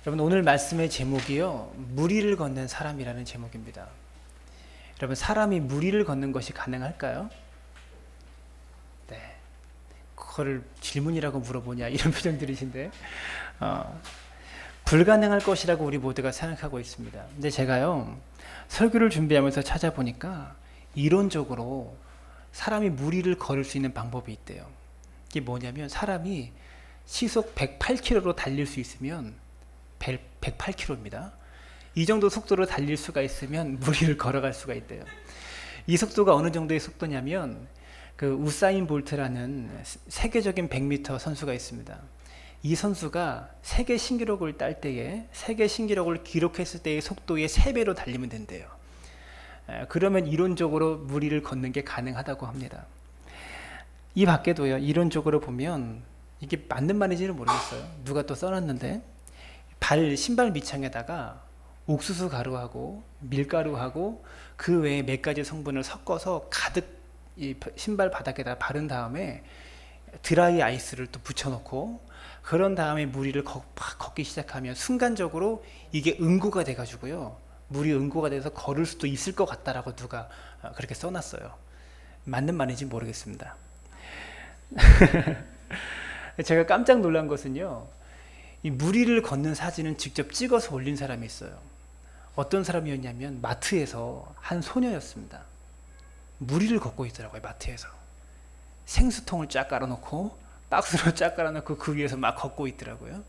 여러분, 오늘 말씀의 제목이요, 무리를 걷는 사람이라는 제목입니다. 여러분, 사람이 무리를 걷는 것이 가능할까요? 네, 그거를 질문이라고 물어보냐 이런 표정들이신데 불가능할 것이라고 우리 모두가 생각하고 있습니다. 근데 제가요, 설교를 준비하면서 찾아보니까 이론적으로 사람이 무리를 걸을 수 있는 방법이 있대요. 이게 뭐냐면, 사람이 시속 108km로 달릴 수 있으면 108km입니다. 이 정도 속도로 달릴 수가 있으면 무리를 걸어갈 수가 있대요. 이 속도가 어느 정도의 속도냐면, 그 우사인 볼트라는 세계적인 100m 선수가 있습니다. 이 선수가 세계 신기록을 딸 때에, 세계 신기록을 기록했을 때의 속도의 3배로 달리면 된대요. 그러면 이론적으로 무리를 걷는 게 가능하다고 합니다. 이 밖에도요, 이론적으로 보면 이게 맞는 말인지는 모르겠어요. 누가 또 써놨는데, 신발 밑창에다가 옥수수 가루하고 밀가루하고 그 외에 몇 가지 성분을 섞어서 가득 이 신발 바닥에다 바른 다음에 드라이 아이스를 또 붙여놓고, 그런 다음에 무리를 걷기 시작하면 순간적으로 이게 응고가 돼가지고요, 물이 응고가 돼서 걸을 수도 있을 것 같다라고 누가 그렇게 써놨어요. 맞는 말인지 모르겠습니다. 제가 깜짝 놀란 것은요, 이 무리를 걷는 사진은 직접 찍어서 올린 사람이 있어요. 어떤 사람이었냐면, 마트에서 한 소녀였습니다. 무리를 걷고 있더라고요. 마트에서 생수통을 쫙 깔아놓고, 박스로 쫙 깔아놓고 그 위에서 막 걷고 있더라고요.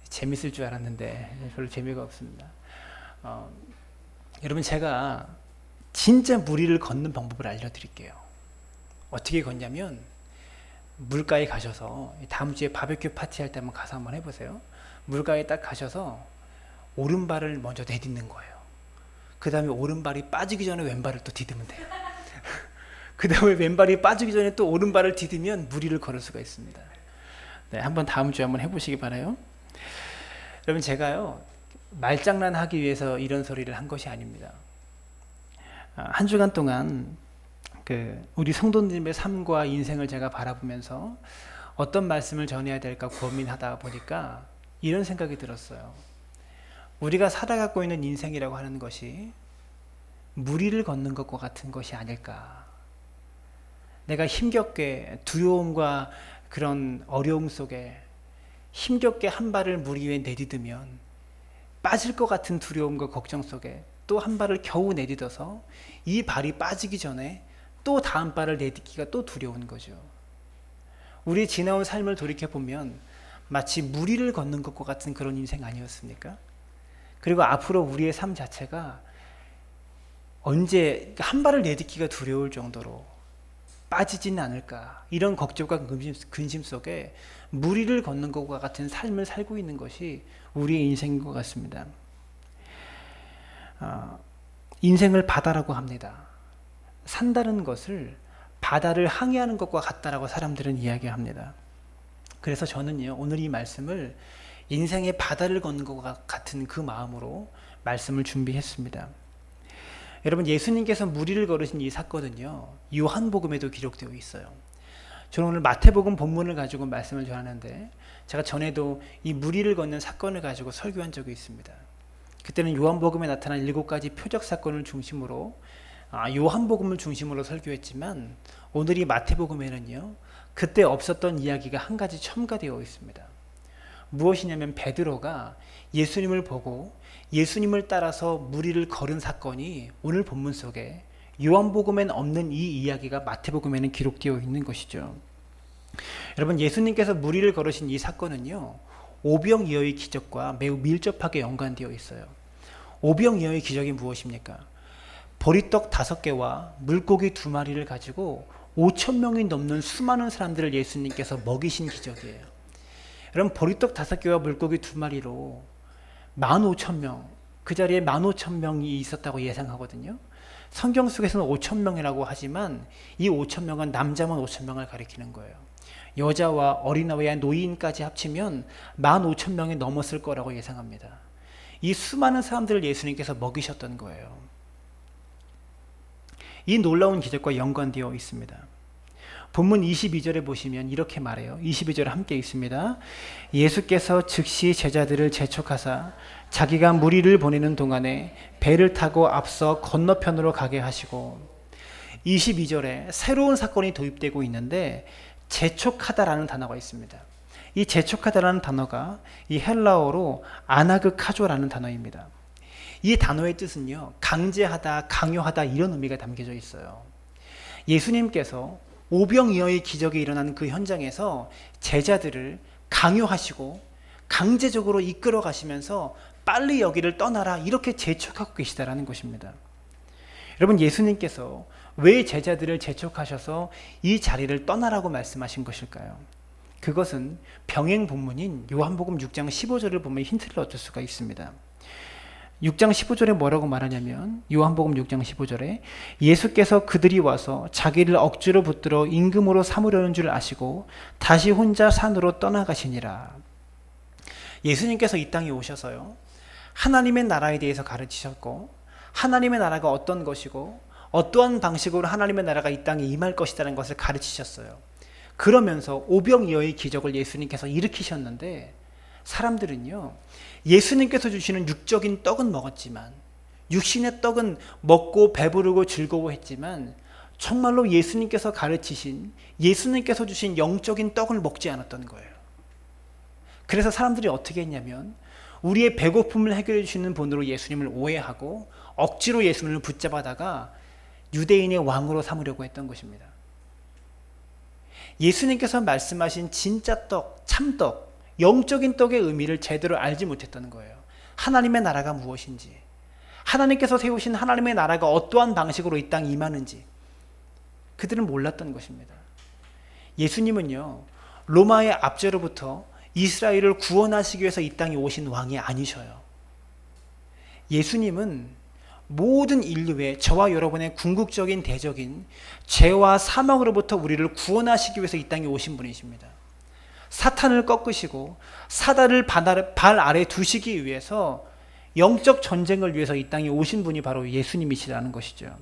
재밌을 줄 알았는데 별로 재미가 없습니다. 여러분, 제가 진짜 무리를 걷는 방법을 알려드릴게요. 어떻게 걷냐면, 물가에 가셔서, 다음 주에 바베큐 파티 할 때 한번 가서 한번 해보세요. 물가에 딱 가셔서 오른발을 먼저 내딛는 거예요. 그 다음에 오른발이 빠지기 전에 왼발을 또 디디면 돼요. 그 다음에 왼발이 빠지기 전에 또 오른발을 디디면 무리를 걸을 수가 있습니다. 네, 한번 다음 주에 한번 해보시기 바라요. 여러분, 제가요, 말장난 하기 위해서 이런 소리를 한 것이 아닙니다. 한 주간 동안 우리 성도님의 삶과 인생을 제가 바라보면서 어떤 말씀을 전해야 될까 고민하다 보니까 이런 생각이 들었어요. 우리가 살아가고 있는 인생이라고 하는 것이 무리를 걷는 것과 같은 것이 아닐까. 내가 힘겹게 두려움과 그런 어려움 속에 힘겹게 한 발을 물 위에 내딛으면 빠질 것 같은 두려움과 걱정 속에 또 한 발을 겨우 내딛어서 이 발이 빠지기 전에 또 다음 발을 내딛기가 또 두려운 거죠. 우리 지나온 삶을 돌이켜보면 마치 무리를 걷는 것과 같은 그런 인생 아니었습니까? 그리고 앞으로 우리의 삶 자체가 언제 한 발을 내딛기가 두려울 정도로 빠지지는 않을까, 이런 걱정과 근심 속에 무리를 걷는 것과 같은 삶을 살고 있는 것이 우리의 인생인 것 같습니다. 인생을 바다라고 합니다. 산다는 것을 바다를 항해하는 것과 같다라고 사람들은 이야기합니다. 그래서 저는요, 오늘 이 말씀을 인생의 바다를 걷는 것과 같은 그 마음으로 말씀을 준비했습니다. 여러분, 예수님께서 무리를 걸으신 이 사건은요, 요한복음에도 기록되어 있어요. 저는 오늘 마태복음 본문을 가지고 말씀을 전하는데, 제가 전에도 이 무리를 걷는 사건을 가지고 설교한 적이 있습니다. 그때는 요한복음에 나타난 7가지 표적 사건을 중심으로, 요한복음을 중심으로 설교했지만, 오늘 이 마태복음에는요, 그때 없었던 이야기가 한 가지 첨가되어 있습니다. 무엇이냐면, 베드로가 예수님을 보고 예수님을 따라서 무리를 걸은 사건이 오늘 본문 속에 요한복음엔 없는 이 이야기가 마태복음에는 기록되어 있는 것이죠. 여러분, 예수님께서 무리를 걸으신 이 사건은요, 오병이어의 기적과 매우 밀접하게 연관되어 있어요. 오병이어의 기적이 무엇입니까? 보리떡 5개와 물고기 2마리를 가지고 5,000명이 넘는 수많은 사람들을 예수님께서 먹이신 기적이에요. 여러분, 보리떡 5개와 물고기 2마리로 15,000명, 그 자리에 15,000명이 있었다고 예상하거든요. 성경 속에서는 5,000명이라고 하지만 이 5,000명은 남자만 5,000명을 가리키는 거예요. 여자와 어린아이와 노인까지 합치면 15,000명이 넘었을 거라고 예상합니다. 이 수많은 사람들을 예수님께서 먹이셨던 거예요. 이 놀라운 기적과 연관되어 있습니다. 본문 22절에 보시면 이렇게 말해요. 22절 함께 읽습니다. 예수께서 즉시 제자들을 재촉하사 자기가 무리를 보내는 동안에 배를 타고 앞서 건너편으로 가게 하시고, 22절에 새로운 사건이 도입되고 있는데 재촉하다라는 단어가 있습니다. 이 재촉하다라는 단어가 이 헬라어로 아나그카조라는 단어입니다. 이 단어의 뜻은요, 강제하다, 강요하다 이런 의미가 담겨져 있어요. 예수님께서 오병이어의 기적이 일어난 그 현장에서 제자들을 강요하시고 강제적으로 이끌어 가시면서 빨리 여기를 떠나라 이렇게 재촉하고 계시다라는 것입니다. 여러분, 예수님께서 왜 제자들을 재촉하셔서 이 자리를 떠나라고 말씀하신 것일까요? 그것은 병행 본문인 요한복음 6장 15절을 보면 힌트를 얻을 수가 있습니다. 6장 15절에 뭐라고 말하냐면, 요한복음 6장 15절에 예수께서 그들이 와서 자기를 억지로 붙들어 임금으로 삼으려는 줄 아시고 다시 혼자 산으로 떠나가시니라. 예수님께서 이 땅에 오셔서요, 하나님의 나라에 대해서 가르치셨고, 하나님의 나라가 어떤 것이고 어떠한 방식으로 하나님의 나라가 이 땅에 임할 것이라는 것을 가르치셨어요. 그러면서 오병이어의 기적을 예수님께서 일으키셨는데, 사람들은요, 예수님께서 주시는 육적인 떡은 먹었지만, 육신의 떡은 먹고 배부르고 즐거워했지만, 정말로 예수님께서 가르치신, 예수님께서 주신 영적인 떡을 먹지 않았던 거예요. 그래서 사람들이 어떻게 했냐면, 우리의 배고픔을 해결해 주시는 분으로 예수님을 오해하고 억지로 예수님을 붙잡아다가 유대인의 왕으로 삼으려고 했던 것입니다. 예수님께서 말씀하신 진짜 떡, 참떡, 영적인 떡의 의미를 제대로 알지 못했다는 거예요. 하나님의 나라가 무엇인지, 하나님께서 세우신 하나님의 나라가 어떠한 방식으로 이 땅에 임하는지 그들은 몰랐던 것입니다. 예수님은요, 로마의 압제로부터 이스라엘을 구원하시기 위해서 이 땅에 오신 왕이 아니셔요. 예수님은 모든 인류의, 저와 여러분의 궁극적인 대적인 죄와 사망으로부터 우리를 구원하시기 위해서 이 땅에 오신 분이십니다. 사탄을 꺾으시고 사단을 발 아래 두시기 위해서 영적 전쟁을 위해서 이 땅에 오신 분이 바로 예수님이시라는 것이죠.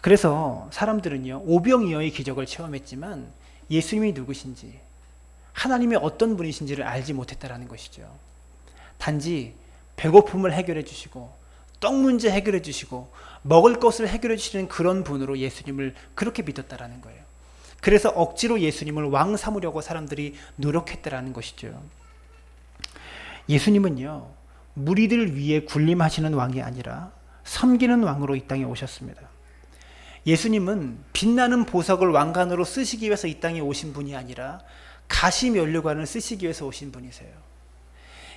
그래서 사람들은요, 오병이어의 기적을 체험했지만 예수님이 누구신지, 하나님이 어떤 분이신지를 알지 못했다라는 것이죠. 단지 배고픔을 해결해 주시고 떡 문제 해결해 주시고 먹을 것을 해결해 주시는 그런 분으로 예수님을 그렇게 믿었다라는 거예요. 그래서 억지로 예수님을 왕 삼으려고 사람들이 노력했다라는 것이죠. 예수님은요, 무리들 위에 군림하시는 왕이 아니라 섬기는 왕으로 이 땅에 오셨습니다. 예수님은 빛나는 보석을 왕관으로 쓰시기 위해서 이 땅에 오신 분이 아니라 가시 면류관을 쓰시기 위해서 오신 분이세요.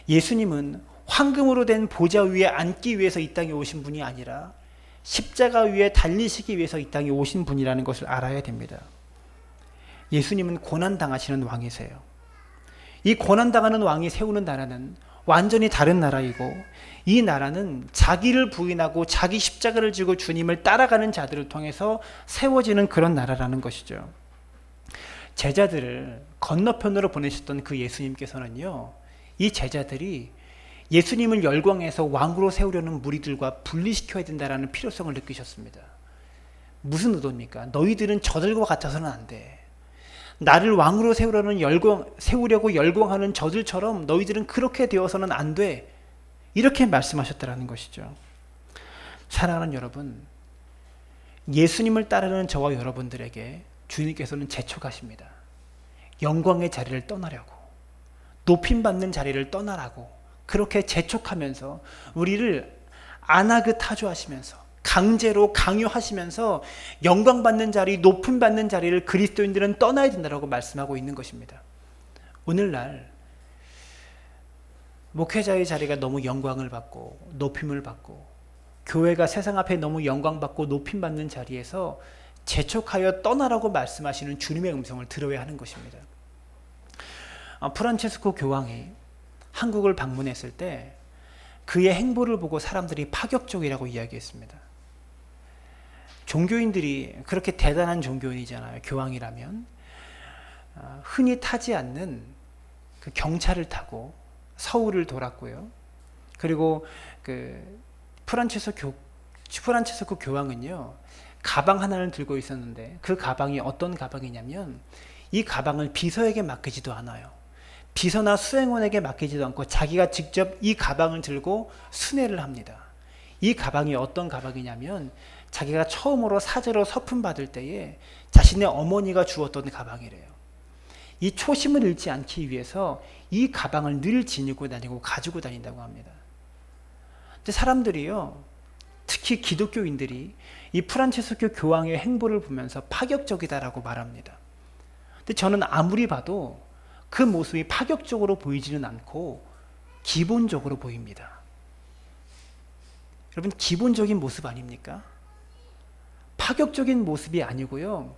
예수님은 황금으로 된 보좌 위에 앉기 위해서 이 땅에 오신 분이 아니라 십자가 위에 달리시기 위해서 이 땅에 오신 분이라는 것을 알아야 됩니다. 예수님은 고난당하시는 왕이세요. 이 고난당하는 왕이 세우는 나라는 완전히 다른 나라이고, 이 나라는 자기를 부인하고 자기 십자가를 지고 주님을 따라가는 자들을 통해서 세워지는 그런 나라라는 것이죠. 제자들을 건너편으로 보내셨던 그 예수님께서는요, 이 제자들이 예수님을 열광해서 왕으로 세우려는 무리들과 분리시켜야 된다는 필요성을 느끼셨습니다. 무슨 의도입니까? 너희들은 저들과 같아서는 안 돼. 나를 왕으로 세우려고 열광하는 저들처럼 너희들은 그렇게 되어서는 안 돼. 이렇게 말씀하셨다는 것이죠. 사랑하는 여러분, 예수님을 따르는 저와 여러분들에게 주님께서는 재촉하십니다. 영광의 자리를 떠나려고, 높임받는 자리를 떠나라고 그렇게 재촉하면서 우리를 아나그타조 하시면서 강제로 강요하시면서 영광받는 자리, 높임받는 자리를 그리스도인들은 떠나야 된다고 말씀하고 있는 것입니다. 오늘날 목회자의 자리가 너무 영광을 받고 높임을 받고, 교회가 세상 앞에 너무 영광받고 높임받는 자리에서 재촉하여 떠나라고 말씀하시는 주님의 음성을 들어야 하는 것입니다. 프란체스코 교황이 한국을 방문했을 때 그의 행보를 보고 사람들이 파격적이라고 이야기했습니다. 종교인들이 그렇게 대단한 종교인이잖아요. 교황이라면 흔히 타지 않는 그 경차를 타고 서울을 돌았고요. 그리고 그 프란체스코 교황은요, 가방 하나를 들고 있었는데 그 가방이 어떤 가방이냐면 이 가방을 비서에게 맡기지도 않아요. 비서나 수행원에게 맡기지도 않고 자기가 직접 이 가방을 들고 순회를 합니다. 이 가방이 어떤 가방이냐면 자기가 처음으로 사제로 서품 받을 때에 자신의 어머니가 주었던 가방이래요. 이 초심을 잃지 않기 위해서 이 가방을 늘 지니고 다니고 가지고 다닌다고 합니다. 근데 사람들이요, 특히 기독교인들이 이 프란치스코 교황의 행보를 보면서 파격적이다라고 말합니다. 근데 저는 아무리 봐도 그 모습이 파격적으로 보이지는 않고 기본적으로 보입니다. 여러분, 기본적인 모습 아닙니까? 파격적인 모습이 아니고요,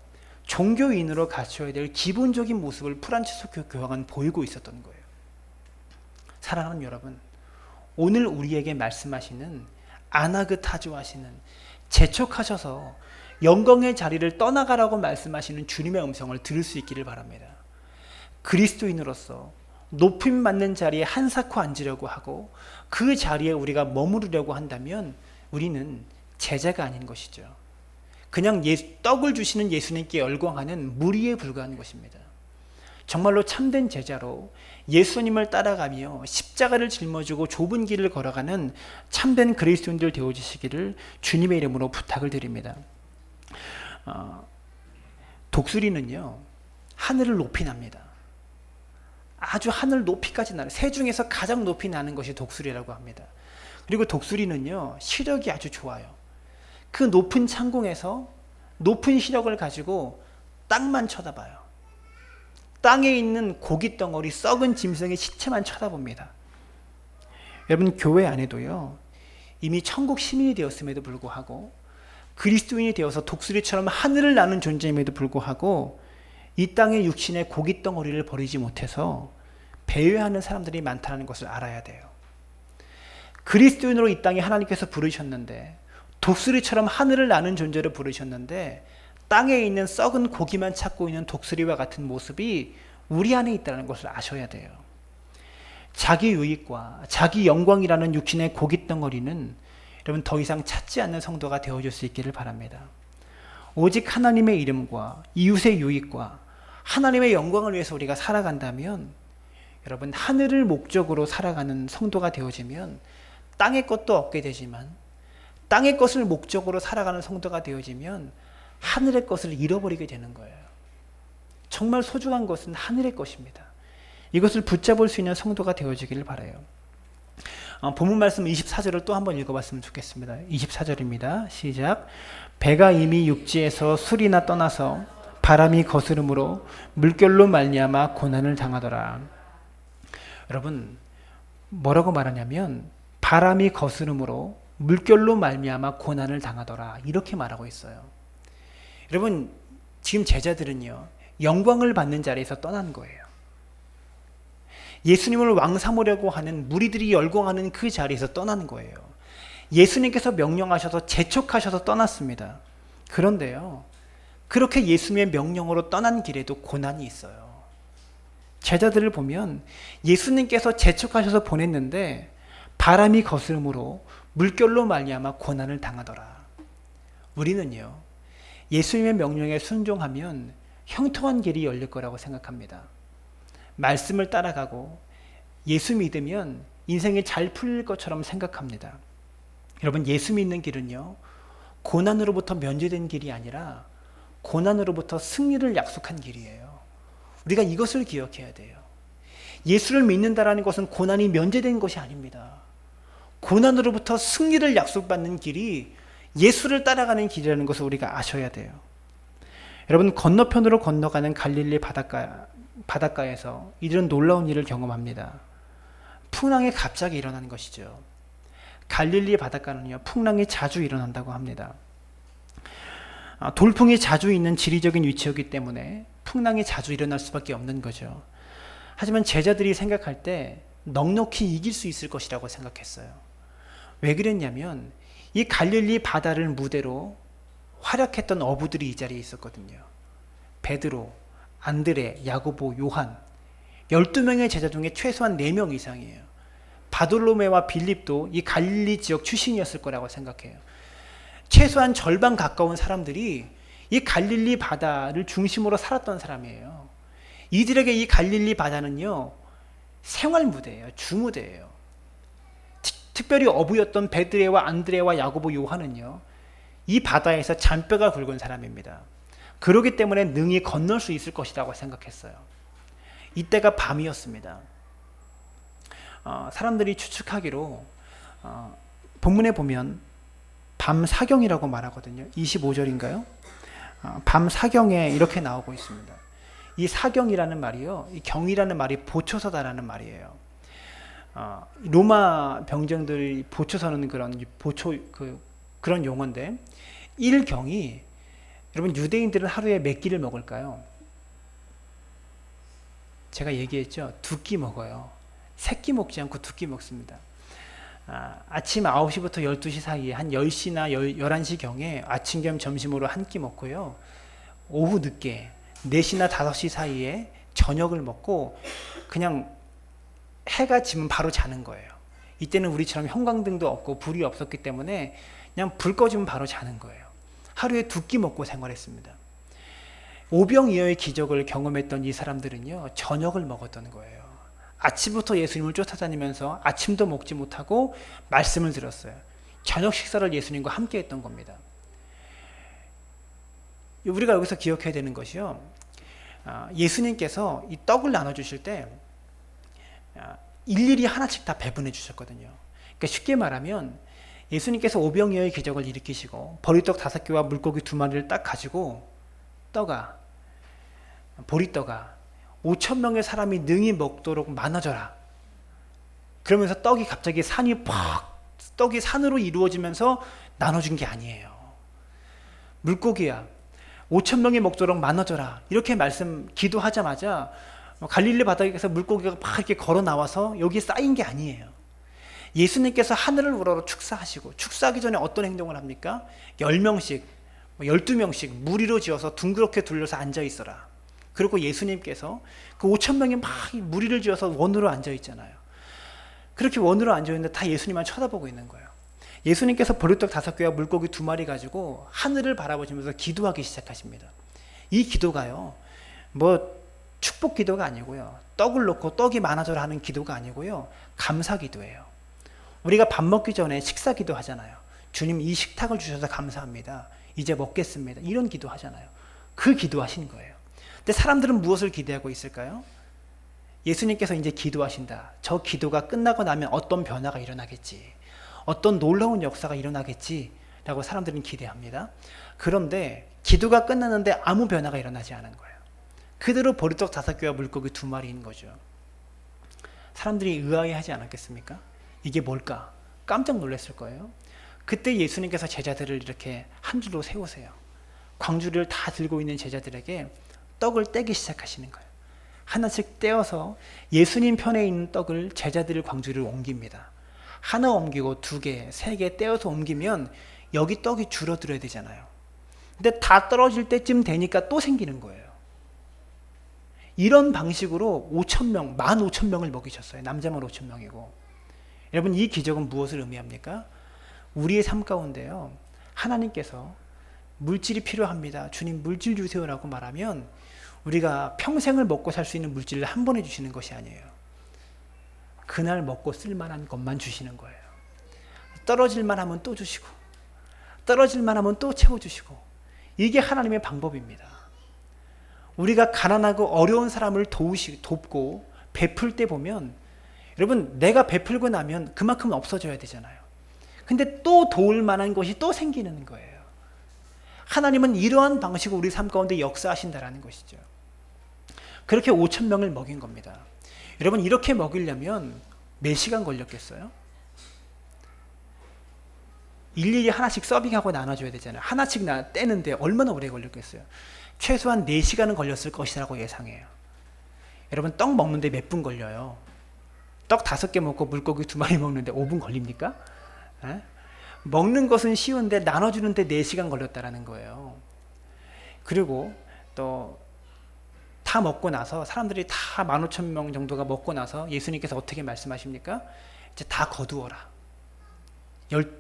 종교인으로 갖춰야 될 기본적인 모습을 프란치스코 교황은 보이고 있었던 거예요. 사랑하는 여러분, 오늘 우리에게 말씀하시는 아나그타조 하시는, 재촉하셔서 영광의 자리를 떠나가라고 말씀하시는 주님의 음성을 들을 수 있기를 바랍니다. 그리스도인으로서 높임 받는 자리에 한사코 앉으려고 하고 그 자리에 우리가 머무르려고 한다면 우리는 제자가 아닌 것이죠. 그냥 떡을 주시는 예수님께 열광하는 무리에 불과한 것입니다. 정말로 참된 제자로 예수님을 따라가며 십자가를 짊어지고 좁은 길을 걸어가는 참된 그리스도인들 되어주시기를 주님의 이름으로 부탁을 드립니다. 독수리는요, 하늘을 높이 납니다. 아주 하늘 높이까지 나요. 새 중에서 가장 높이 나는 것이 독수리라고 합니다. 그리고 독수리는요, 시력이 아주 좋아요. 그 높은 창공에서 높은 시력을 가지고 땅만 쳐다봐요. 땅에 있는 고기 덩어리, 썩은 짐승의 시체만 쳐다봅니다. 여러분, 교회 안에도요, 이미 천국 시민이 되었음에도 불구하고 그리스도인이 되어서 독수리처럼 하늘을 나는 존재임에도 불구하고 이 땅의 육신의 고기 덩어리를 버리지 못해서 배회하는 사람들이 많다는 것을 알아야 돼요. 그리스도인으로 이 땅에 하나님께서 부르셨는데, 독수리처럼 하늘을 나는 존재로 부르셨는데 땅에 있는 썩은 고기만 찾고 있는 독수리와 같은 모습이 우리 안에 있다는 것을 아셔야 돼요. 자기 유익과 자기 영광이라는 육신의 고기 덩어리는 여러분 더 이상 찾지 않는 성도가 되어줄 수 있기를 바랍니다. 오직 하나님의 이름과 이웃의 유익과 하나님의 영광을 위해서 우리가 살아간다면, 여러분 하늘을 목적으로 살아가는 성도가 되어지면 땅의 것도 얻게 되지만, 땅의 것을 목적으로 살아가는 성도가 되어지면 하늘의 것을 잃어버리게 되는 거예요. 정말 소중한 것은 하늘의 것입니다. 이것을 붙잡을 수 있는 성도가 되어지기를 바라요. 본문 말씀 24절을 또 한번 읽어봤으면 좋겠습니다. 24절입니다. 시작. 배가 이미 육지에서 술이나 떠나서 바람이 거스름으로 물결로 말미암아 고난을 당하더라. 여러분, 뭐라고 말하냐면 바람이 거스름으로 물결로 말미암아 고난을 당하더라, 이렇게 말하고 있어요. 여러분, 지금 제자들은요, 영광을 받는 자리에서 떠난 거예요. 예수님을 왕 삼으려고 하는 무리들이 열광하는 그 자리에서 떠난 거예요. 예수님께서 명령하셔서 재촉하셔서 떠났습니다. 그런데요, 그렇게 예수님의 명령으로 떠난 길에도 고난이 있어요. 제자들을 보면 예수님께서 재촉하셔서 보냈는데 바람이 거스름으로 물결로 말미암아 고난을 당하더라. 우리는요, 예수님의 명령에 순종하면 형통한 길이 열릴 거라고 생각합니다. 말씀을 따라가고 예수 믿으면 인생이 잘 풀릴 것처럼 생각합니다. 여러분, 예수 믿는 길은요, 고난으로부터 면제된 길이 아니라 고난으로부터 승리를 약속한 길이에요. 우리가 이것을 기억해야 돼요. 예수를 믿는다라는 것은 고난이 면제된 것이 아닙니다. 고난으로부터 승리를 약속받는 길이 예수를 따라가는 길이라는 것을 우리가 아셔야 돼요. 여러분, 건너편으로 건너가는 갈릴리 바닷가에서 이들은 놀라운 일을 경험합니다. 풍랑이 갑자기 일어나는 것이죠. 갈릴리 바닷가는요, 풍랑이 자주 일어난다고 합니다. 돌풍이 자주 있는 지리적인 위치이기 때문에 풍랑이 자주 일어날 수밖에 없는 거죠. 하지만 제자들이 생각할 때 넉넉히 이길 수 있을 것이라고 생각했어요. 왜 그랬냐면 이 갈릴리 바다를 무대로 활약했던 어부들이 이 자리에 있었거든요. 베드로, 안드레, 야고보, 요한, 12명의 제자 중에 최소한 4명 이상이에요. 바돌로메와 빌립도 이 갈릴리 지역 출신이었을 거라고 생각해요. 최소한 절반 가까운 사람들이 이 갈릴리 바다를 중심으로 살았던 사람이에요. 이들에게 이 갈릴리 바다는요, 생활 무대예요. 주무대예요. 특별히 어부였던 베드레와 안드레와 야고보 요한은요, 이 바다에서 잔뼈가 굵은 사람입니다. 그렇기 때문에 능히 건널 수 있을 것이라고 생각했어요. 이때가 밤이었습니다. 사람들이 추측하기로 본문에 보면 밤 사경이라고 말하거든요. 25절인가요? 밤 사경에 이렇게 나오고 있습니다. 이 사경이라는 말이요, 이 경이라는 말이 보초서다라는 말이에요. 로마 병정들이 보초서는 그런 용어인데, 일경이, 여러분 유대인들은 하루에 몇 끼를 먹을까요? 제가 얘기했죠. 2끼 먹어요. 3끼 먹지 않고 2끼 먹습니다. 아침 9시부터 12시 사이에 한 10시나 11시 경에 아침 겸 점심으로 한 끼 먹고요. 오후 늦게 4시나 5시 사이에 저녁을 먹고 그냥 해가 지면 바로 자는 거예요. 이때는 우리처럼 형광등도 없고 불이 없었기 때문에 그냥 불 꺼지면 바로 자는 거예요. 하루에 2끼 먹고 생활했습니다. 오병이어의 기적을 경험했던 이 사람들은요, 저녁을 먹었던 거예요. 아침부터 예수님을 쫓아다니면서 아침도 먹지 못하고 말씀을 들었어요. 저녁 식사를 예수님과 함께 했던 겁니다. 우리가 여기서 기억해야 되는 것이요, 예수님께서 이 떡을 나눠주실 때 일일이 하나씩 다 배분해 주셨거든요. 그러니까 쉽게 말하면 예수님께서 오병이어의 기적을 일으키시고 보리떡 5개와 물고기 2마리를 딱 가지고 보리떡아 5,000명의 사람이 능히 먹도록 많아져라. 그러면서 떡이 갑자기 떡이 산으로 이루어지면서 나눠준 게 아니에요. 물고기야 5,000명이 먹도록 많아져라. 이렇게 기도하자마자 갈릴리 바다에서 물고기가 막 이렇게 걸어 나와서 여기 쌓인 게 아니에요. 예수님께서 하늘을 우러러 축사하시고, 축사하기 전에 어떤 행동을 합니까? 10명씩, 12명씩 무리로 지어서 둥그렇게 둘러서 앉아 있어라. 그리고 예수님께서 그 5,000명이 막 무리를 지어서 원으로 앉아 있잖아요. 그렇게 원으로 앉아 있는데 다 예수님만 쳐다보고 있는 거예요. 예수님께서 보리떡 5개와 물고기 2마리 가지고 하늘을 바라보시면서 기도하기 시작하십니다. 이 기도가요, 축복 기도가 아니고요, 떡을 놓고 떡이 많아져라 하는 기도가 아니고요, 감사 기도예요. 우리가 밥 먹기 전에 식사 기도 하잖아요. 주님, 이 식탁을 주셔서 감사합니다. 이제 먹겠습니다. 이런 기도 하잖아요. 그 기도 하신 거예요. 근데 사람들은 무엇을 기대하고 있을까요? 예수님께서 이제 기도하신다. 저 기도가 끝나고 나면 어떤 변화가 일어나겠지, 어떤 놀라운 역사가 일어나겠지 라고 사람들은 기대합니다. 그런데 기도가 끝났는데 아무 변화가 일어나지 않은 거예요. 그대로 보리떡 5개와 물고기 2마리인 거죠. 사람들이 의아해하지 않았겠습니까? 이게 뭘까? 깜짝 놀랐을 거예요. 그때 예수님께서 제자들을 이렇게 한 줄로 세우세요. 광주리를 다 들고 있는 제자들에게 떡을 떼기 시작하시는 거예요. 하나씩 떼어서 예수님 편에 있는 떡을 제자들이 광주리를 옮깁니다. 하나 옮기고 2개, 3개 떼어서 옮기면 여기 떡이 줄어들어야 되잖아요. 근데 다 떨어질 때쯤 되니까 또 생기는 거예요. 이런 방식으로 5,000명, 15,000명을 먹이셨어요. 남자만 5,000명이고. 여러분, 이 기적은 무엇을 의미합니까? 우리의 삶 가운데요, 하나님께서 물질이 필요합니다. 주님 물질 주세요라고 말하면 우리가 평생을 먹고 살 수 있는 물질을 한 번에 주시는 것이 아니에요. 그날 먹고 쓸만한 것만 주시는 거예요. 떨어질만 하면 또 주시고, 떨어질만 하면 또 채워주시고, 이게 하나님의 방법입니다. 우리가 가난하고 어려운 사람을 돕고 베풀 때 보면, 여러분, 내가 베풀고 나면 그만큼 없어져야 되잖아요. 근데 또 도울 만한 것이 또 생기는 거예요. 하나님은 이러한 방식으로 우리 삶 가운데 역사하신다라는 것이죠. 그렇게 5,000명을 먹인 겁니다. 여러분, 이렇게 먹이려면 몇 시간 걸렸겠어요? 일일이 하나씩 서빙하고 나눠줘야 되잖아요. 하나씩 떼는데 얼마나 오래 걸렸겠어요? 최소한 4시간은 걸렸을 것이라고 예상해요. 여러분, 떡 먹는데 몇 분 걸려요? 떡 5개 먹고 물고기 2마리 먹는데 5분 걸립니까? 에? 먹는 것은 쉬운데 나눠주는데 4시간 걸렸다라는 거예요. 그리고 또 다 먹고 나서, 사람들이 다 15,000명 정도가 먹고 나서 예수님께서 어떻게 말씀하십니까? 이제 다 거두어라.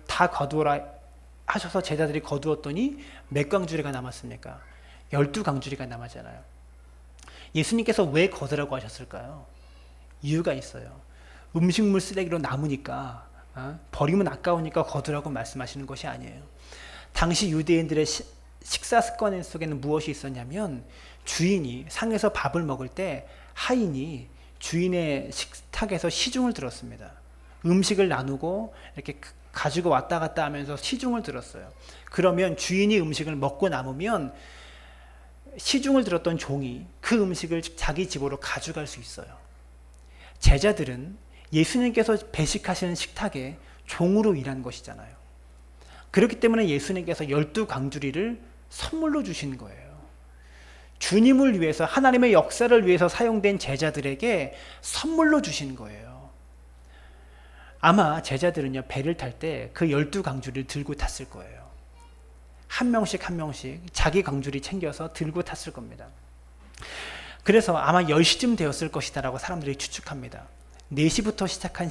다 거두어라 하셔서 제자들이 거두었더니 몇 광주리가 남았습니까? 12광주리가 남았잖아요. 예수님께서 왜 거두라고 하셨을까요? 이유가 있어요. 음식물 쓰레기로 남으니까, 버리면 아까우니까 거두라고 말씀하시는 것이 아니에요. 당시 유대인들의 식사 습관 속에는 무엇이 있었냐면, 주인이 상에서 밥을 먹을 때 하인이 주인의 식탁에서 시중을 들었습니다. 음식을 나누고 이렇게 가지고 왔다 갔다 하면서 시중을 들었어요. 그러면 주인이 음식을 먹고 남으면 시중을 들었던 종이 그 음식을 자기 집으로 가져갈 수 있어요. 제자들은 예수님께서 배식하시는 식탁에 종으로 일한 것이잖아요. 그렇기 때문에 예수님께서 12광주리를 선물로 주신 거예요. 주님을 위해서, 하나님의 역사를 위해서 사용된 제자들에게 선물로 주신 거예요. 아마 제자들은요, 배를 탈 때 그 12광주리를 들고 탔을 거예요. 한 명씩 한 명씩 자기 광주리 챙겨서 들고 탔을 겁니다. 그래서 아마 10시쯤 되었을 것이다 라고 사람들이 추측합니다. 4시부터 시작한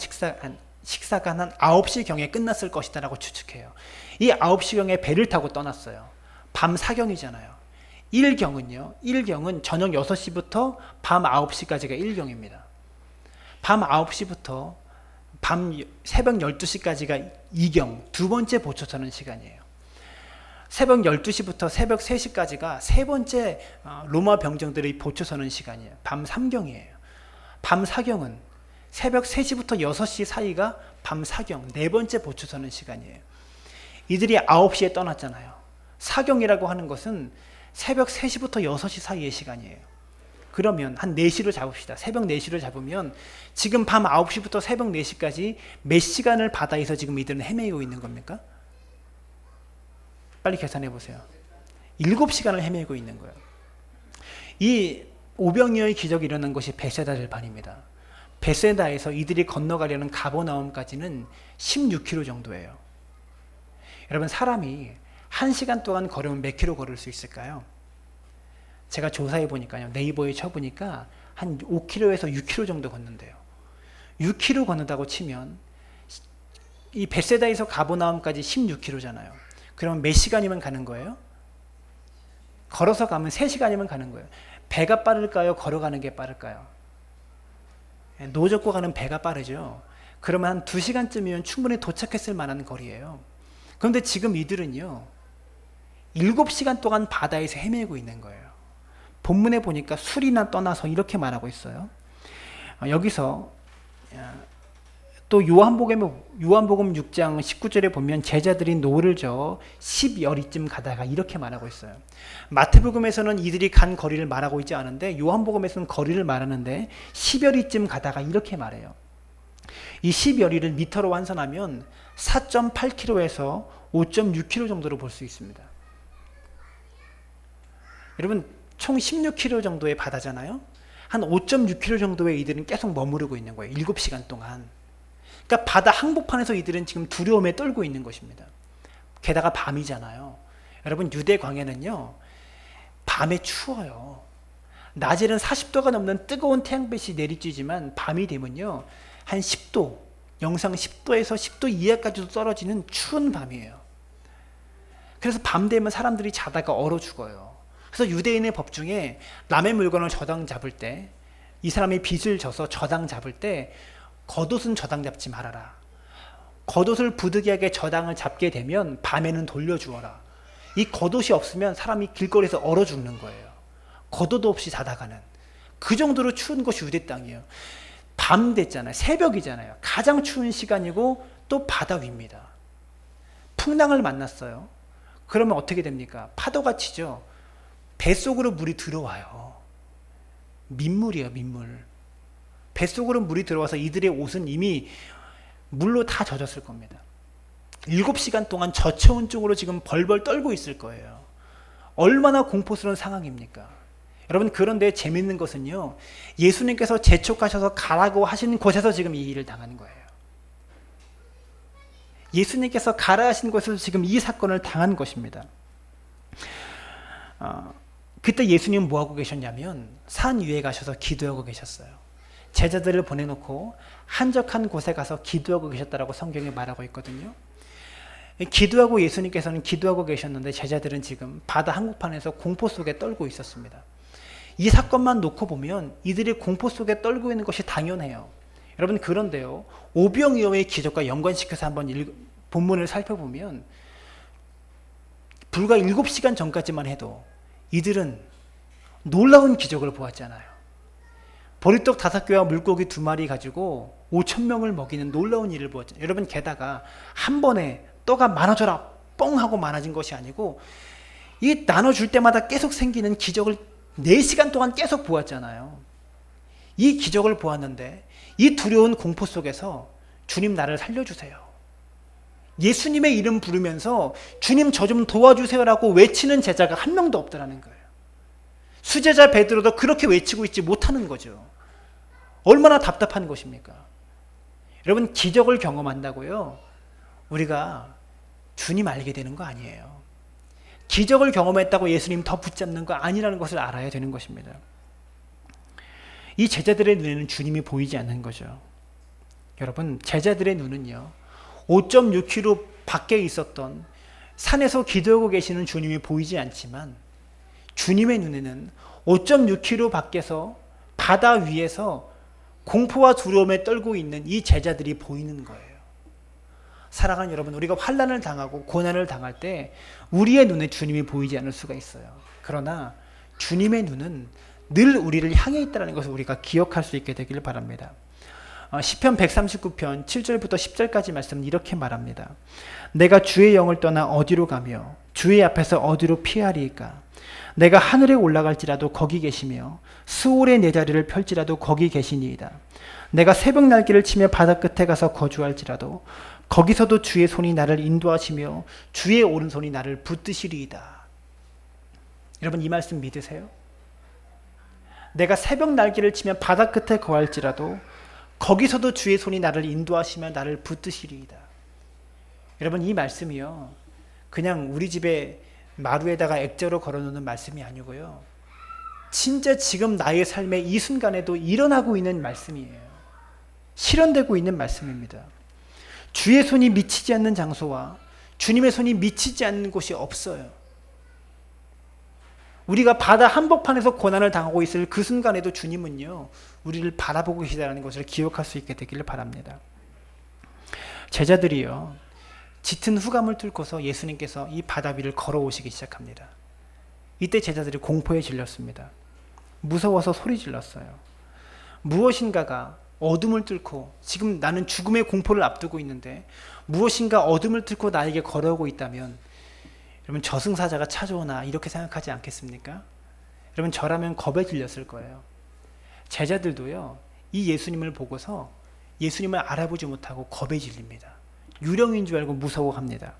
식사가 한 9시경에 끝났을 것이다 라고 추측해요. 이 9시경에 배를 타고 떠났어요. 밤 사경이잖아요. 1경은 저녁 6시부터 밤 9시까지가 1경입니다. 밤 9시부터 새벽 12시까지가 2경, 두 번째 보초서는 시간이에요. 새벽 12시부터 새벽 3시까지가 세 번째 로마 병정들의 보초서는 시간이에요. 밤 3경이에요. 밤 4경은 새벽 3시부터 6시 사이가 밤 4경, 네 번째 보초서는 시간이에요. 이들이 9시에 떠났잖아요. 4경이라고 하는 것은 새벽 3시부터 6시 사이의 시간이에요. 그러면 한 4시로 잡읍시다. 새벽 4시로 잡으면 지금 밤 9시부터 새벽 4시까지 몇 시간을 바다에서 지금 이들은 헤매고 있는 겁니까? 빨리 계산해 보세요. 7시간을 헤매고 있는 거예요. 이 오병이어의 기적이 일어난 것이 베세다 들판입니다. 베세다에서 이들이 건너가려는 가버나움까지는 16km 정도예요. 여러분, 사람이 1시간 동안 걸으면 몇 킬로 걸을 수 있을까요? 제가 조사해 보니까요, 네이버에 쳐보니까 한 5km에서 6km 정도 걷는데요. 6km 걷는다고 치면 이 베세다에서 가버나움까지 16km잖아요. 그러면 몇 시간이면 가는 거예요? 걸어서 가면 3시간이면 가는 거예요. 배가 빠를까요? 걸어가는 게 빠를까요? 노젓고 가는 배가 빠르죠. 그러면 한 2시간쯤이면 충분히 도착했을 만한 거리예요. 그런데 지금 이들은요, 7시간 동안 바다에서 헤매고 있는 거예요. 본문에 보니까 술이나 떠나서 이렇게 말하고 있어요. 여기서 또 요한복음 6장 19절에 보면 제자들이 노를 저어 10여리쯤 가다가 이렇게 말하고 있어요. 마태복음에서는 이들이 간 거리를 말하고 있지 않은데 요한복음에서는 거리를 말하는데 10여리쯤 가다가 이렇게 말해요. 이 10여리를 미터로 환산하면 4.8km에서 5.6km 정도로 볼 수 있습니다. 여러분, 총 16km 정도의 바다잖아요. 한 5.6km 정도의 이들은 계속 머무르고 있는 거예요. 7시간 동안. 그러니까 바다 항복판에서 이들은 지금 두려움에 떨고 있는 것입니다. 게다가 밤이잖아요. 여러분, 유대 광야는요, 밤에 추워요. 낮에는 40도가 넘는 뜨거운 태양빛이 내리쬐지만 밤이 되면요, 한 10도, 영상 10도에서 10도 이하까지도 떨어지는 추운 밤이에요. 그래서 밤 되면 사람들이 자다가 얼어 죽어요. 그래서 유대인의 법 중에 남의 물건을 저당 잡을 때, 이 사람이 빚을 져서 저당 잡을 때 겉옷은 저당 잡지 말아라. 겉옷을 부득이하게 저당을 잡게 되면 밤에는 돌려주어라. 이 겉옷이 없으면 사람이 길거리에서 얼어 죽는 거예요. 겉옷 없이 자다가는. 그 정도로 추운 것이 유대 땅이에요. 밤 됐잖아요. 새벽이잖아요. 가장 추운 시간이고 또 바다 위입니다. 풍랑을 만났어요. 그러면 어떻게 됩니까? 파도가 치죠. 뱃속으로 물이 들어와요. 민물이에요, 민물. 뱃속으로 물이 들어와서 이들의 옷은 이미 물로 다 젖었을 겁니다. 7시간 동안 저체온 쪽으로 지금 벌벌 떨고 있을 거예요. 얼마나 공포스러운 상황입니까? 여러분, 그런데 재밌는 것은요, 예수님께서 재촉하셔서 가라고 하시는 곳에서 지금 이 일을 당하는 거예요. 예수님께서 가라 하신 곳에서 지금 이 사건을 당한 것입니다. 그때 예수님은 뭐하고 계셨냐면 산 위에 가셔서 기도하고 계셨어요. 제자들을 보내놓고 한적한 곳에 가서 기도하고 계셨다라고 성경에 말하고 있거든요. 기도하고 예수님께서는 기도하고 계셨는데 제자들은 지금 바다 한복판에서 공포 속에 떨고 있었습니다. 이 사건만 놓고 보면 이들이 공포 속에 떨고 있는 것이 당연해요. 여러분, 그런데요, 오병이어의 기적과 연관시켜서 한번 본문을 살펴보면 불과 7시간 전까지만 해도 이들은 놀라운 기적을 보았잖아요. 보리떡 5개와 물고기 2마리 가지고 5,000명을 먹이는 놀라운 일을 보았잖아요. 여러분, 게다가 한 번에 떡가 많아져라 뻥 하고 많아진 것이 아니고 이 나눠줄 때마다 계속 생기는 기적을 4시간 동안 계속 보았잖아요. 이 기적을 보았는데 이 두려운 공포 속에서 주님 나를 살려주세요, 예수님의 이름 부르면서 주님 저 좀 도와주세요라고 외치는 제자가 한 명도 없더라는 거예요. 수제자 베드로도 그렇게 외치고 있지 못하는 거죠. 얼마나 답답한 것입니까? 여러분, 기적을 경험한다고요, 우리가 주님 알게 되는 거 아니에요. 기적을 경험했다고 예수님 더 붙잡는 거 아니라는 것을 알아야 되는 것입니다. 이 제자들의 눈에는 주님이 보이지 않는 거죠. 여러분, 제자들의 눈은요, 5.6km 밖에 있었던 산에서 기도하고 계시는 주님이 보이지 않지만 주님의 눈에는 5.6km 밖에서 바다 위에서 공포와 두려움에 떨고 있는 이 제자들이 보이는 거예요. 사랑하는 여러분, 우리가 환난을 당하고 고난을 당할 때 우리의 눈에 주님이 보이지 않을 수가 있어요. 그러나 주님의 눈은 늘 우리를 향해 있다는 것을 우리가 기억할 수 있게 되기를 바랍니다. 시편 139편 7절부터 10절까지 말씀은 이렇게 말합니다. 내가 주의 영을 떠나 어디로 가며 주의 앞에서 어디로 피하리이까? 내가 하늘에 올라갈지라도 거기 계시며 스올에 내 자리를 펼지라도 거기 계시니이다. 내가 새벽 날개를 치며 바다 끝에 가서 거주할지라도 거기서도 주의 손이 나를 인도하시며 주의 오른손이 나를 붙드시리이다. 여러분, 이 말씀 믿으세요? 내가 새벽 날개를 치며 바다 끝에 거할지라도 거기서도 주의 손이 나를 인도하시며 나를 붙드시리이다. 여러분, 이 말씀이요, 그냥 우리 집에 마루에다가 액자로 걸어놓는 말씀이 아니고요, 진짜 지금 나의 삶의 이 순간에도 일어나고 있는 말씀이에요. 실현되고 있는 말씀입니다. 주의 손이 미치지 않는 장소와 주님의 손이 미치지 않는 곳이 없어요. 우리가 바다 한복판에서 고난을 당하고 있을 그 순간에도 주님은요, 우리를 바라보고 계시다는 것을 기억할 수 있게 되기를 바랍니다. 제자들이요, 짙은 후감을 뚫고서 예수님께서 이 바다 위를 걸어오시기 시작합니다. 이때 제자들이 공포에 질렸습니다. 무서워서 소리 질렀어요. 무엇인가가 어둠을 뚫고, 지금 나는 죽음의 공포를 앞두고 있는데 무엇인가 어둠을 뚫고 나에게 걸어오고 있다면 여러분, 저승사자가 찾아오나 이렇게 생각하지 않겠습니까? 여러분, 저라면 겁에 질렸을 거예요. 제자들도요, 이 예수님을 보고서 예수님을 알아보지 못하고 겁에 질립니다. 유령인 줄 알고 무서워합니다.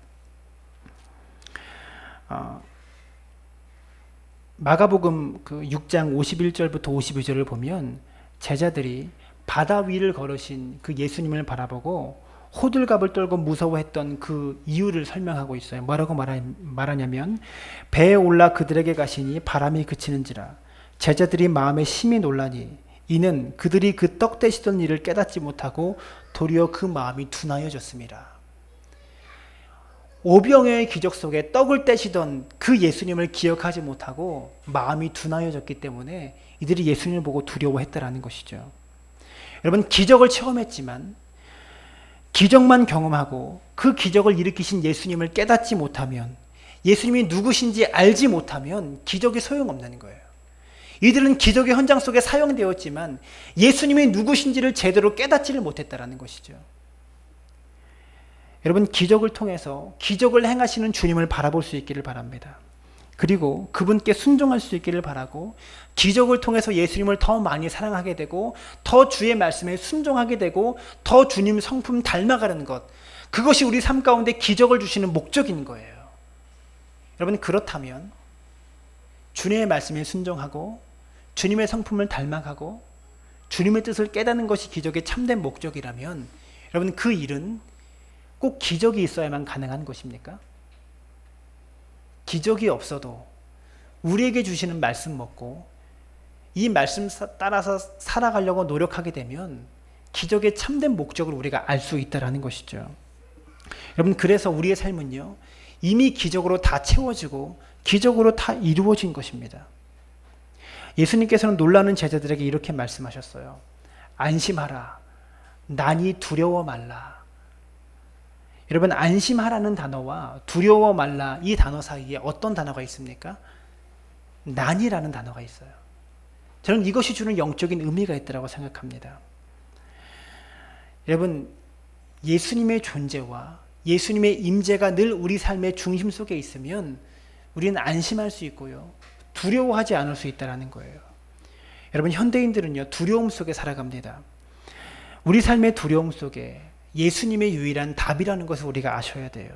마가복음 그 6장 51절부터 52절을 보면 제자들이 바다 위를 걸으신 그 예수님을 바라보고 호들갑을 떨고 무서워했던 그 이유를 설명하고 있어요. 뭐라고 말하냐면, 배에 올라 그들에게 가시니 바람이 그치는지라 제자들이 마음에 심히 놀라니 이는 그들이 그 떡 떼시던 일을 깨닫지 못하고 도리어 그 마음이 둔하여졌습니다. 오병이어의 기적 속에 떡을 떼시던 그 예수님을 기억하지 못하고 마음이 둔하여졌기 때문에 이들이 예수님을 보고 두려워했다라는 것이죠. 여러분, 기적을 체험했지만 기적만 경험하고 그 기적을 일으키신 예수님을 깨닫지 못하면, 예수님이 누구신지 알지 못하면 기적이 소용없는 거예요. 이들은 기적의 현장 속에 사용되었지만 예수님이 누구신지를 제대로 깨닫지를 못했다라는 것이죠. 여러분, 기적을 통해서 기적을 행하시는 주님을 바라볼 수 있기를 바랍니다. 그리고 그분께 순종할 수 있기를 바라고, 기적을 통해서 예수님을 더 많이 사랑하게 되고 더 주의 말씀에 순종하게 되고 더 주님 성품 닮아가는 것, 그것이 우리 삶 가운데 기적을 주시는 목적인 거예요. 여러분, 그렇다면 주님의 말씀에 순종하고 주님의 성품을 닮아가고 주님의 뜻을 깨닫는 것이 기적의 참된 목적이라면, 여러분, 그 일은 꼭 기적이 있어야만 가능한 것입니까? 기적이 없어도 우리에게 주시는 말씀 먹고 이 말씀 따라서 살아가려고 노력하게 되면 기적의 참된 목적을 우리가 알 수 있다는 것이죠. 여러분, 그래서 우리의 삶은요, 이미 기적으로 다 채워지고 기적으로 다 이루어진 것입니다. 예수님께서는 놀라는 제자들에게 이렇게 말씀하셨어요. 안심하라. 난이 두려워 말라. 여러분, 안심하라는 단어와 두려워 말라 이 단어 사이에 어떤 단어가 있습니까? 난이라는 단어가 있어요. 저는 이것이 주는 영적인 의미가 있다고 생각합니다. 여러분, 예수님의 존재와 예수님의 임재가 늘 우리 삶의 중심 속에 있으면 우리는 안심할 수 있고요, 두려워하지 않을 수 있다는 거예요. 여러분, 현대인들은요, 두려움 속에 살아갑니다. 우리 삶의 두려움 속에 예수님의 유일한 답이라는 것을 우리가 아셔야 돼요.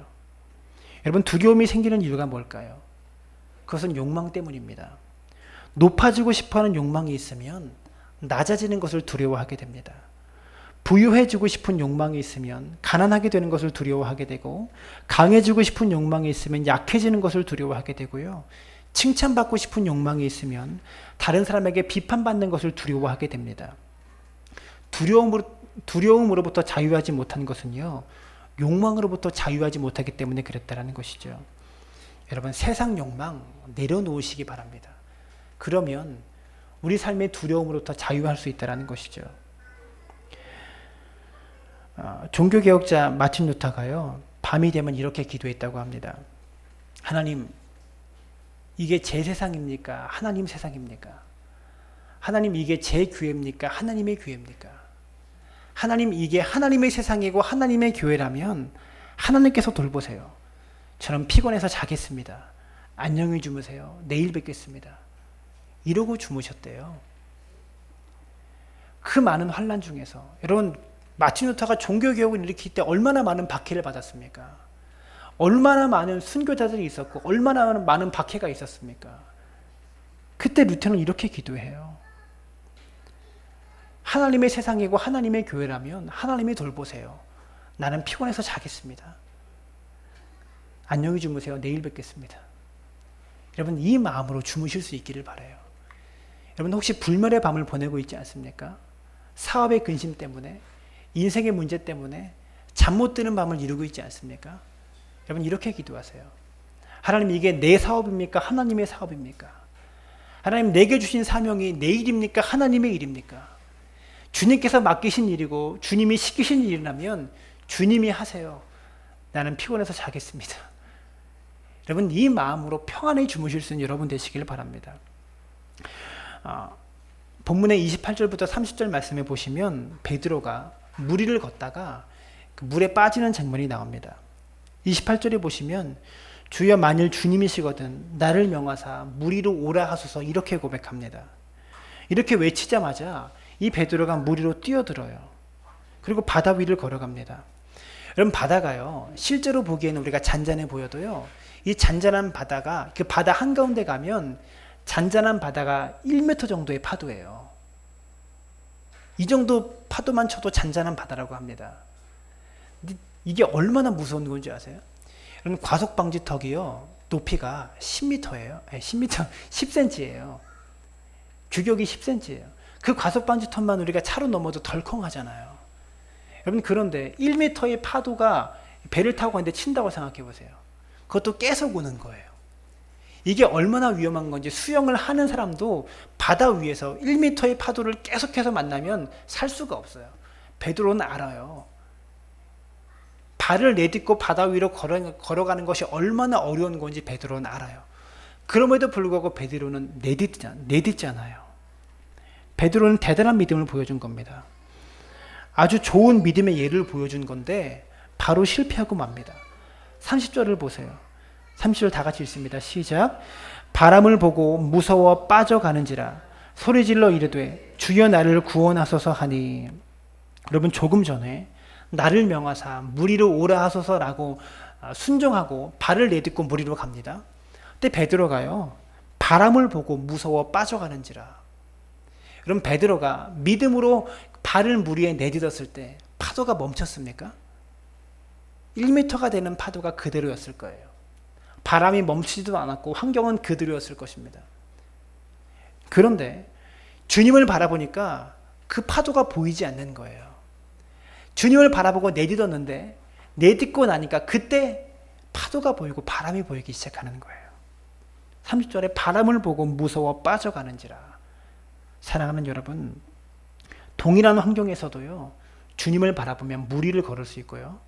여러분, 두려움이 생기는 이유가 뭘까요? 그것은 욕망 때문입니다. 높아지고 싶어하는 욕망이 있으면 낮아지는 것을 두려워하게 됩니다. 부유해지고 싶은 욕망이 있으면 가난하게 되는 것을 두려워하게 되고, 강해지고 싶은 욕망이 있으면 약해지는 것을 두려워하게 되고요, 칭찬받고 싶은 욕망이 있으면 다른 사람에게 비판받는 것을 두려워하게 됩니다. 두려움으로부터 자유하지 못한 것은요, 욕망으로부터 자유하지 못하기 때문에 그랬다라는 것이죠. 여러분, 세상 욕망 내려놓으시기 바랍니다. 그러면 우리 삶의 두려움으로부터 자유할 수 있다는 것이죠. 종교개혁자 마틴 루터가요, 밤이 되면 이렇게 기도했다고 합니다. 하나님, 이게 제 세상입니까? 하나님 세상입니까? 하나님, 이게 제 교회입니까? 하나님의 교회입니까? 하나님, 이게 하나님의 세상이고 하나님의 교회라면 하나님께서 돌보세요. 저는 피곤해서 자겠습니다. 안녕히 주무세요. 내일 뵙겠습니다. 이러고 주무셨대요. 그 많은 환난 중에서 여러분, 마틴 루터가 종교개혁을 일으킬 때 얼마나 많은 박해를 받았습니까? 얼마나 많은 순교자들이 있었고 얼마나 많은 박해가 있었습니까? 그때 루터는 이렇게 기도해요. 하나님의 세상이고 하나님의 교회라면 하나님이 돌보세요. 나는 피곤해서 자겠습니다. 안녕히 주무세요. 내일 뵙겠습니다. 여러분, 이 마음으로 주무실 수 있기를 바라요. 여러분, 혹시 불멸의 밤을 보내고 있지 않습니까? 사업의 근심 때문에, 인생의 문제 때문에 잠 못 드는 밤을 이루고 있지 않습니까? 여러분, 이렇게 기도하세요. 하나님, 이게 내 사업입니까? 하나님의 사업입니까? 하나님, 내게 주신 사명이 내 일입니까? 하나님의 일입니까? 주님께서 맡기신 일이고 주님이 시키신 일이라면 주님이 하세요. 나는 피곤해서 자겠습니다. 여러분, 이 마음으로 평안히 주무실 수 있는 여러분 되시길 바랍니다. 본문의 28절부터 30절 말씀에 보시면 베드로가 물 위를 걷다가 그 물에 빠지는 장면이 나옵니다. 28절에 보시면 주여, 만일 주님이시거든 나를 명하사 물 위로 오라 하소서, 이렇게 고백합니다. 이렇게 외치자마자 이 베드로가 물 위로 뛰어들어요. 그리고 바다 위를 걸어갑니다. 여러분, 바다가요, 실제로 보기에는 우리가 잔잔해 보여도요, 이 잔잔한 바다가, 그 바다 한가운데 가면 잔잔한 바다가 1m 정도의 파도예요. 이 정도 파도만 쳐도 잔잔한 바다라고 합니다. 이게 얼마나 무서운 건지 아세요? 여러분, 과속방지턱이요, 높이가 10m예요. 10m, 10cm예요. 규격이 10cm예요. 그 과속방지턱만 우리가 차로 넘어도 덜컹하잖아요. 여러분, 그런데 1m의 파도가 배를 타고 가는데 친다고 생각해 보세요. 그것도 계속 오는 거예요. 이게 얼마나 위험한 건지 수영을 하는 사람도 바다 위에서 1m의 파도를 계속해서 만나면 살 수가 없어요. 베드로는 알아요. 발을 내딛고 바다 위로 걸어가는 것이 얼마나 어려운 건지 베드로는 알아요. 그럼에도 불구하고 베드로는 내딛잖아요. 베드로는 대단한 믿음을 보여준 겁니다. 아주 좋은 믿음의 예를 보여준 건데 바로 실패하고 맙니다. 30절을 보세요. 30절 다 같이 읽습니다. 시작. 바람을 보고 무서워 빠져가는지라 소리질러 이르되 주여 나를 구원하소서 하니. 여러분, 조금 전에 나를 명하사 물 위로 오라 하소서라고 순종하고 발을 내딛고 물 위로 갑니다. 근데 베드로가요, 바람을 보고 무서워 빠져가는지라. 그럼 베드로가 믿음으로 발을 물 위에 내딛었을 때 파도가 멈췄습니까? 1m가 되는 파도가 그대로였을 거예요. 바람이 멈추지도 않았고 환경은 그대로였을 것입니다. 그런데 주님을 바라보니까 그 파도가 보이지 않는 거예요. 주님을 바라보고 내딛었는데 내딛고 나니까 그때 파도가 보이고 바람이 보이기 시작하는 거예요. 30절에 바람을 보고 무서워 빠져가는지라. 사랑하는 여러분, 동일한 환경에서도요, 주님을 바라보면 무리를 걸을 수 있고요,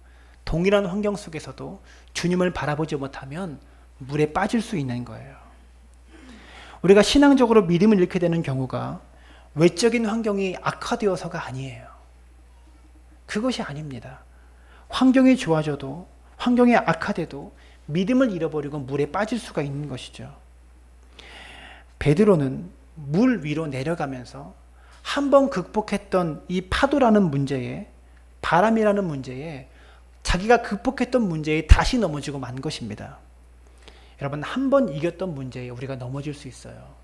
동일한 환경 속에서도 주님을 바라보지 못하면 물에 빠질 수 있는 거예요. 우리가 신앙적으로 믿음을 잃게 되는 경우가 외적인 환경이 악화되어서가 아니에요. 그것이 아닙니다. 환경이 좋아져도, 환경이 악화돼도 믿음을 잃어버리고 물에 빠질 수가 있는 것이죠. 베드로는 물 위로 내려가면서 한 번 극복했던 이 파도라는 문제에, 바람이라는 문제에, 자기가 극복했던 문제에 다시 넘어지고 만 것입니다. 여러분, 한 번 이겼던 문제에 우리가 넘어질 수 있어요.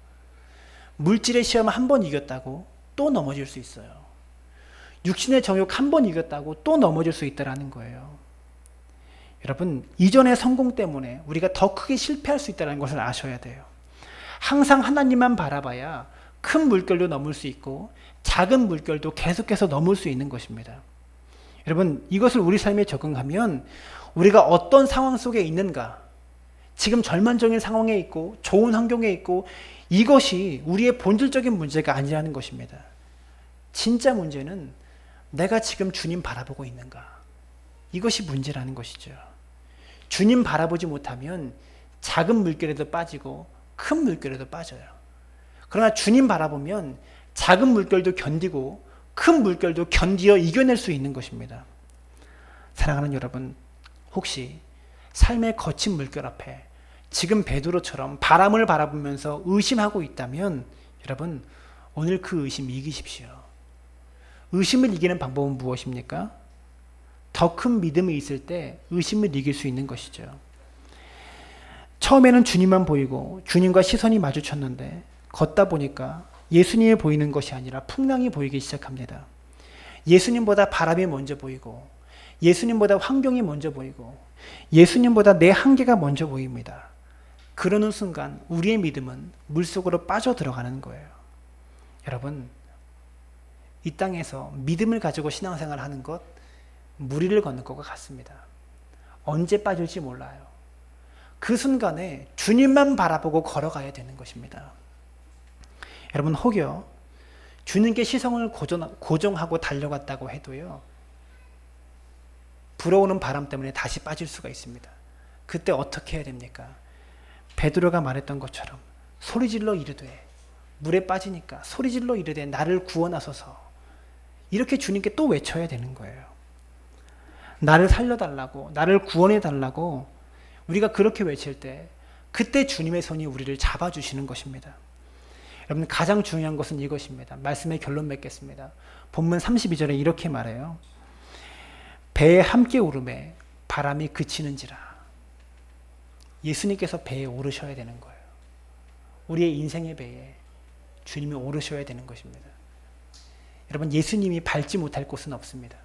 물질의 시험 한 번 이겼다고 또 넘어질 수 있어요. 육신의 정욕 한 번 이겼다고 또 넘어질 수 있다는 거예요. 여러분, 이전의 성공 때문에 우리가 더 크게 실패할 수 있다는 것을 아셔야 돼요. 항상 하나님만 바라봐야 큰 물결도 넘을 수 있고 작은 물결도 계속해서 넘을 수 있는 것입니다. 여러분, 이것을 우리 삶에 적응하면 우리가 어떤 상황 속에 있는가, 지금 절망적인 상황에 있고 좋은 환경에 있고, 이것이 우리의 본질적인 문제가 아니라는 것입니다. 진짜 문제는 내가 지금 주님 바라보고 있는가, 이것이 문제라는 것이죠. 주님 바라보지 못하면 작은 물결에도 빠지고 큰 물결에도 빠져요. 그러나 주님 바라보면 작은 물결도 견디고 큰 물결도 견디어 이겨낼 수 있는 것입니다. 사랑하는 여러분, 혹시 삶의 거친 물결 앞에 지금 베드로처럼 바람을 바라보면서 의심하고 있다면, 여러분, 오늘 그 의심 이기십시오. 의심을 이기는 방법은 무엇입니까? 더 큰 믿음이 있을 때 의심을 이길 수 있는 것이죠. 처음에는 주님만 보이고 주님과 시선이 마주쳤는데 걷다 보니까 예수님이 보이는 것이 아니라 풍랑이 보이기 시작합니다. 예수님보다 바람이 먼저 보이고, 예수님보다 환경이 먼저 보이고, 예수님보다 내 한계가 먼저 보입니다. 그러는 순간 우리의 믿음은 물속으로 빠져 들어가는 거예요. 여러분, 이 땅에서 믿음을 가지고 신앙생활을 하는 것, 무리를 걷는 것과 같습니다. 언제 빠질지 몰라요. 그 순간에 주님만 바라보고 걸어가야 되는 것입니다. 여러분, 혹여 주님께 시선을 고정하고 달려갔다고 해도요, 불어오는 바람 때문에 다시 빠질 수가 있습니다. 그때 어떻게 해야 됩니까? 베드로가 말했던 것처럼 소리질러 이르되, 물에 빠지니까 소리질러 이르되 나를 구원하소서, 이렇게 주님께 또 외쳐야 되는 거예요. 나를 살려달라고, 나를 구원해달라고 우리가 그렇게 외칠 때 그때 주님의 손이 우리를 잡아주시는 것입니다. 여러분, 가장 중요한 것은 이것입니다. 말씀의 결론 맺겠습니다. 본문 32절에 이렇게 말해요. 배에 함께 오르매 바람이 그치는지라. 예수님께서 배에 오르셔야 되는 거예요. 우리의 인생의 배에 주님이 오르셔야 되는 것입니다. 여러분, 예수님이 밟지 못할 곳은 없습니다.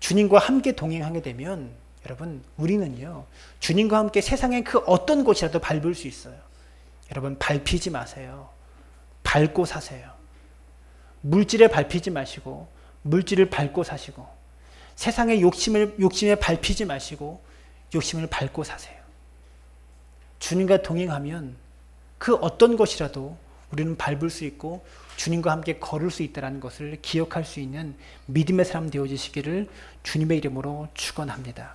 주님과 함께 동행하게 되면 여러분, 우리는요, 주님과 함께 세상의 그 어떤 곳이라도 밟을 수 있어요. 여러분, 밟히지 마세요. 밟고 사세요. 물질에 밟히지 마시고 물질을 밟고 사시고, 세상의 욕심에 밟히지 마시고 욕심을 밟고 사세요. 주님과 동행하면 그 어떤 것이라도 우리는 밟을 수 있고 주님과 함께 걸을 수 있다는 것을 기억할 수 있는 믿음의 사람 되어지시기를 주님의 이름으로 축원합니다.